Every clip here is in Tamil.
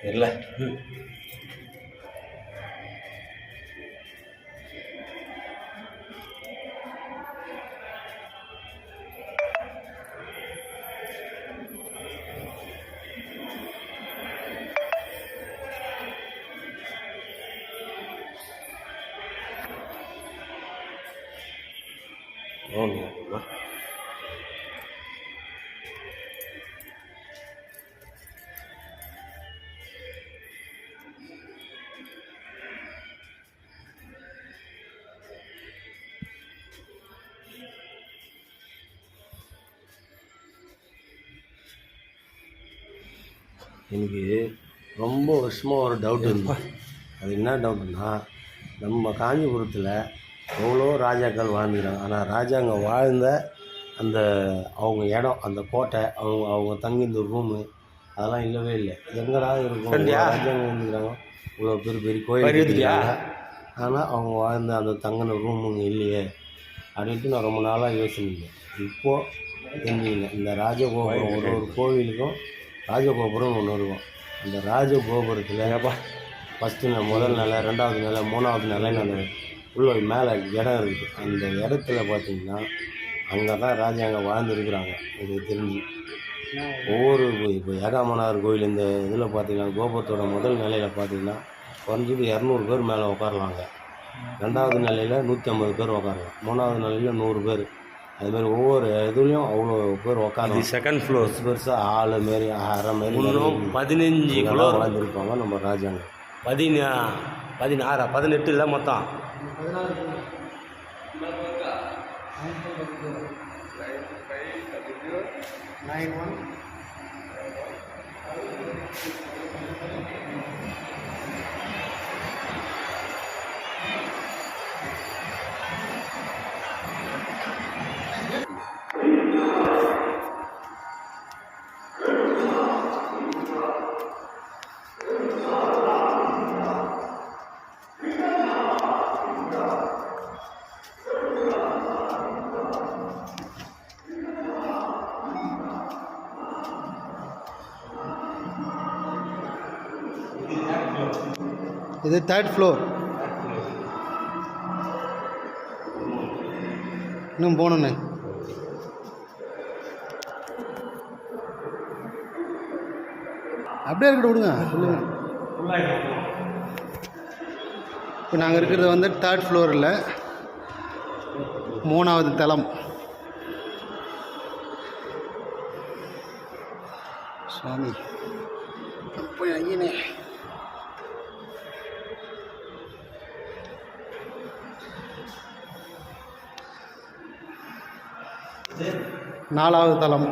இல்லை எனக்கு ரொம்ப வருஷமாக ஒரு டவுட் இருந்தது. அது என்ன டவுட்டுன்னா, நம்ம காஞ்சிபுரத்தில் எவ்வளோ ராஜாக்கள் வாழ்ந்துக்கிறாங்க. ஆனால் ராஜாங்க வாழ்ந்த அந்த அவங்க இடம், அந்த கோட்டை, அவங்க தங்கி இந்த ரூமு அதெல்லாம் இல்லவே இல்லை. எங்கடா இருக்கும் ராஜாங்க இருந்துக்கிறாங்க, இவ்வளோ பெரிய பெரிய கோயில் இருக்காங்க, ஆனால் அவங்க வாழ்ந்த அந்த தங்கின ரூமுங்க இல்லையே அப்படின்ட்டு நான் ரொம்ப நாளாக யோசிச்சிருந்தேன். இப்போது தெரிஞ்சுங்க, இந்த ராஜகோபுரம் ஒரு கோவிலுக்கும் ராஜகோபுரம் ஒன்று இருக்கும். அந்த ராஜகோபுரத்தில் ஃபஸ்ட்டு முதல் நிலை, ரெண்டாவது நிலை, மூணாவது நிலைன்னு அந்த உள்ள மேலே இடம் இருக்குது. அந்த இடத்துல பார்த்திங்கன்னா அங்கே தான் ராஜாங்க வாழ்ந்துருக்குறாங்க. எனக்கு தெரிஞ்சு ஒவ்வொரு இப்போ ஏகாமனார் கோயில் இந்த இதில் பார்த்திங்கன்னா கோபுரத்தோட முதல் நிலையில் பார்த்திங்கன்னா குறைஞ்சது 200 பேர் மேலே உட்காரலாங்க. ரெண்டாவது நிலையில் 150 பேர் உட்காரலாம். மூணாவது நிலையில் 100 பேர். அதுமாரி ஒவ்வொரு இதுலேயும் அவ்வளோ பேர் உட்காந்து செகண்ட் ஃப்ளோர் பெருசாக ஆள் மாரி அரை மாரி 15 கிலோ வாழ்ந்துருப்பாங்க நம்ம ராஜாங்க. 16 18 இல்லை மொத்தம் 91. இது 3rd floor. இன்னும் போகணுண்ணே. அப்படியே இருக்கட்டும், விடுங்க சொல்லுங்கள். இப்போ நாங்கள் இருக்கிறது வந்து 3rd ஃப்ளோரில் 3வது தளம். சுவாமி போய் ஐயனே. நாலாவது தளம்.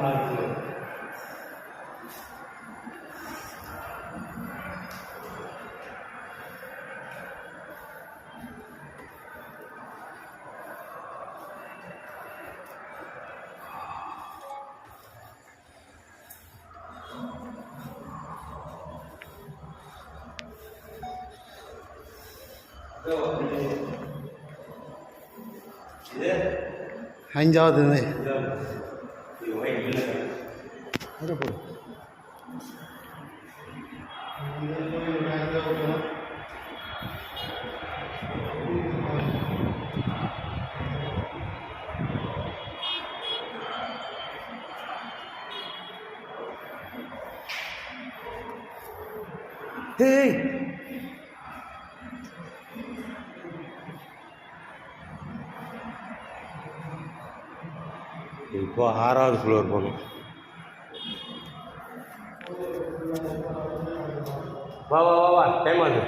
அஞ்சாவது இப்போ 6வது ஃப்ளோர் போகணும். வா வா வா வா, டைம் ஆகுது.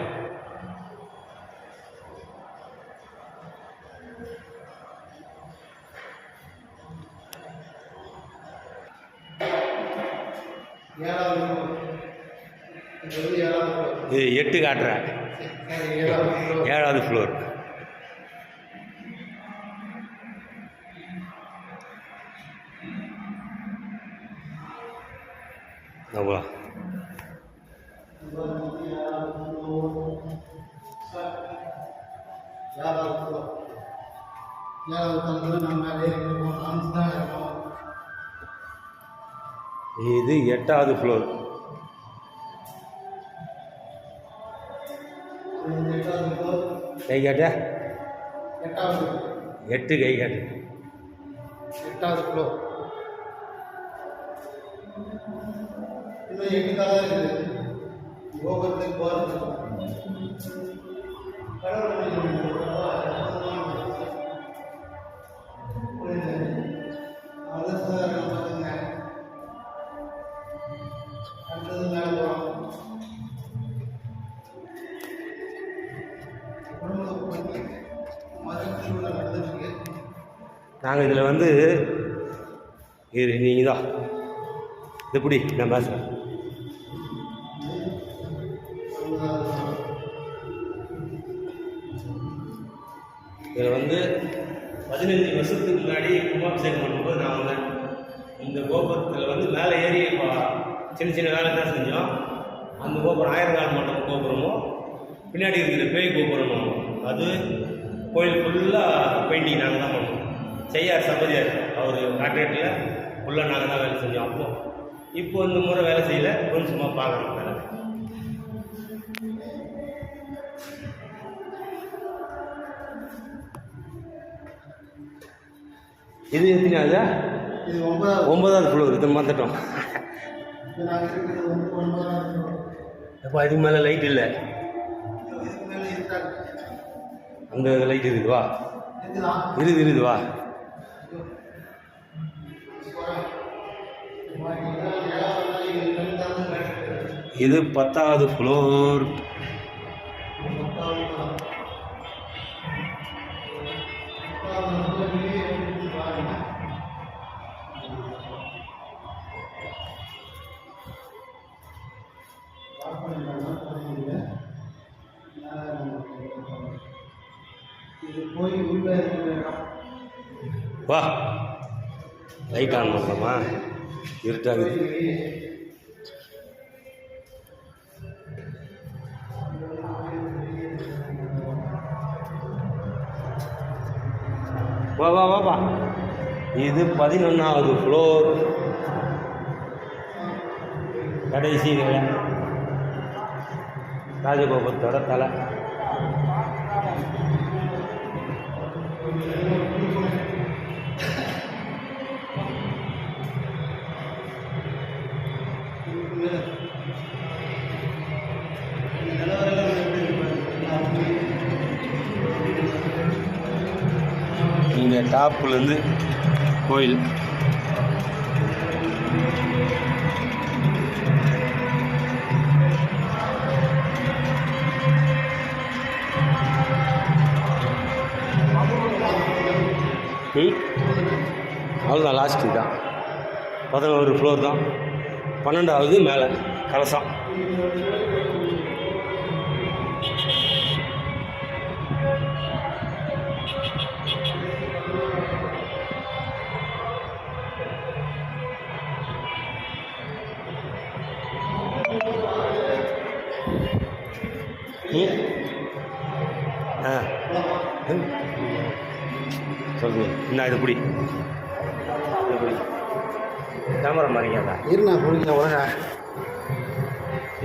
இது 8 காட்டுறேன். 7வது ஃப்ளோர். அவ்வளோ இது 8வது ஃப்ளோர். கை காட்ட எட்டாவது 8 கை காட்டு. 8வது ஃப்ளோர். இன்னும் 8 தலை இருக்குது கோபுரத்துக்கு போகிறது. நாங்கள் இதில் வந்து நீங்கள் தான் எப்படி நான் பேசுகிறேன். இதில் வந்து 15 வருஷத்துக்கு முன்னாடி கும்பாபிஷேகம் பண்ணும்போது நான் வந்தேன். இந்த கோபுரத்தில் வந்து மேலே ஏறி சின்ன சின்ன வேலை தான் செஞ்சோம். அந்த கோபுரம் 1000 கால் மண்டபம் கோபுரமும் பின்னாடி இருக்கிற பேய் கோபுரமும் அது கோயில் ஃபுல்லாக பெயிண்டிங் நாங்கள் தான் பண்ணுவோம். செய்யார் சம்பதியார் அவர் கான்ட்ராக்டில் ஃபுல்லாக நாங்கள் தான் வேலை செஞ்சோம். இப்போ இந்த முறை வேலை செய்யலை, கொஞ்சம் சும்மா பார்க்குறோம் வேலை. இது எத்தனாவது? இது 9வது. 9வது ஃப்ளோர். இது மாற்றிட்டோம். நாங்கள் இருக்கிறது 9வது. அப்போ அதுக்கு மேலே லைட் இல்லை. இதுக்கு மேலே இருக்காது. அந்த லைட் இருக்குதுவா? இருக்குதா? இருக்குதுவா? இது 10வது ஃப்ளோர். இது போய் உள்ளே வா, லைட் ஆன் பண்ணலாமா? இருட்டாகுது. வா வா வாப்பா. இது 11வது ஃப்ளோர். கடைசி நிலை ராஜகோபுரத்தோட தலை. இங்கே டாப்லேருந்து கோயில். அவ்வளோதான், லாஸ்ட் தான். 11 ஃப்ளோர் தான். 12வது மேலே கலசம். சொல்லுங்க. என்ன இது பிடி கேமரா மாதிரிங்கடா. இருண்ணா பிடிக்க உடனே.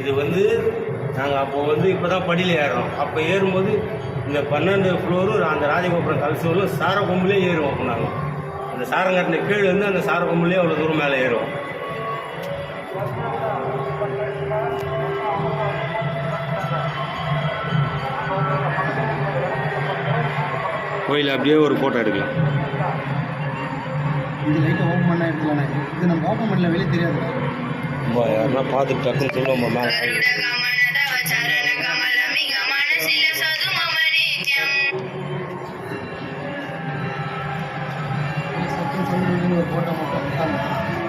இது வந்து நாங்கள் அப்போ வந்து இப்போ தான் படியில் ஏறுறோம். அப்போ ஏறும்போது இந்த 12 ஃப்ளோரும் அந்த ராஜகோபுரம் கலசூரும் சார கொம்புலேயே ஏறுவோம். அப்போ நாங்கள் அந்த சாரங்கட்டின கீழே வந்து அந்த சார கொம்புலேயே அவ்வளோ தூரம் மேலே ஏறுவோம். கோயில் அப்படியே ஒரு ஃபோட்டோ எடுக்கலாம். இந்த லைட்டை ஓப்பன் பண்ண எடுத்துக்கலாண்ணே. இது நம்ம ஓப்பன் பண்ணல, வெளியே தெரியாது. யாருன்னா பார்த்துட்டு டக்குன்னு சொல்லுவோம். மேலே சத்தம் சொல்லி ஒரு ஃபோட்டோ மட்டும்